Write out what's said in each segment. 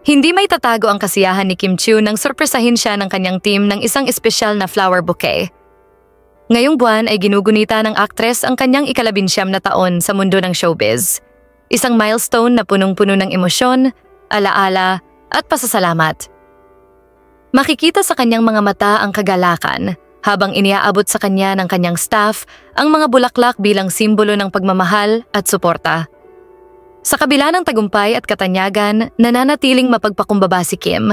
Hindi may tatago ang kasiyahan ni Kim Chiu nang sorpresahin siya ng kanyang team ng isang espesyal na flower bouquet. Ngayong buwan ay ginugunita ng aktres ang kanyang ika-19 na taon sa mundo ng showbiz. Isang milestone na punong-puno ng emosyon, alaala at pasasalamat. Makikita sa kanyang mga mata ang kagalakan habang iniaabot sa kanya ng kanyang staff ang mga bulaklak bilang simbolo ng pagmamahal at suporta. Sa kabila ng tagumpay at katanyagan, nananatiling mapagpakumbaba si Kim.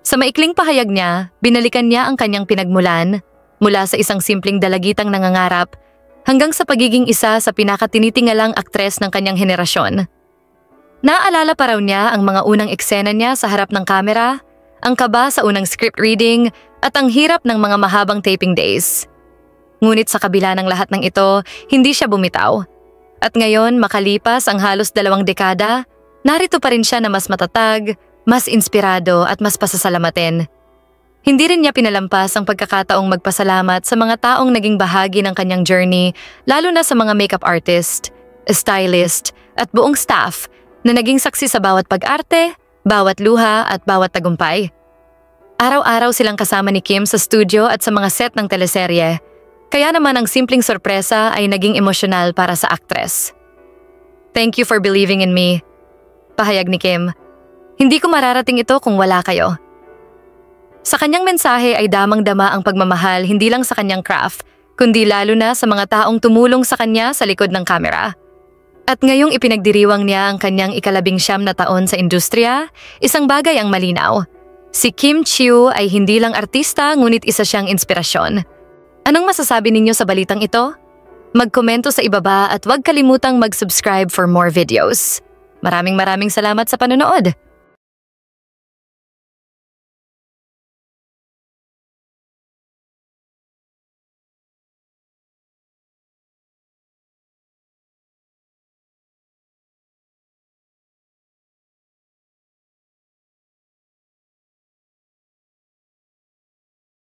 Sa maikling pahayag niya, binalikan niya ang kanyang pinagmulan mula sa isang simpleng dalagitang nangangarap hanggang sa pagiging isa sa pinakatinitingalang aktres ng kanyang henerasyon. Naaalala pa raw niya ang mga unang eksena niya sa harap ng kamera, ang kaba sa unang script reading at ang hirap ng mga mahabang taping days. Ngunit sa kabila ng lahat ng ito, hindi siya bumitaw. At ngayon, makalipas ang halos 2 dekada, narito pa rin siya na mas matatag, mas inspirado at mas pasasalamatin. Hindi rin niya pinalampas ang pagkakataong magpasalamat sa mga taong naging bahagi ng kanyang journey, lalo na sa mga makeup artist, stylist at buong staff na naging saksi sa bawat pag-arte, bawat luha at bawat tagumpay. Araw-araw silang kasama ni Kim sa studio at sa mga set ng teleserye. Kaya naman ang simpleng sorpresa ay naging emosyonal para sa aktres. "Thank you for believing in me," pahayag ni Kim. "Hindi ko mararating ito kung wala kayo." Sa kanyang mensahe ay damang-dama ang pagmamahal hindi lang sa kanyang craft, kundi lalo na sa mga taong tumulong sa kanya sa likod ng kamera. At ngayong ipinagdiriwang niya ang kanyang ika-19 na taon sa industriya, isang bagay ang malinaw. Si Kim Chiu ay hindi lang artista ngunit isa siyang inspirasyon. Anong masasabi ninyo sa balitang ito? Magkomento sa ibaba at huwag kalimutang mag-subscribe for more videos. Maraming salamat sa panonood!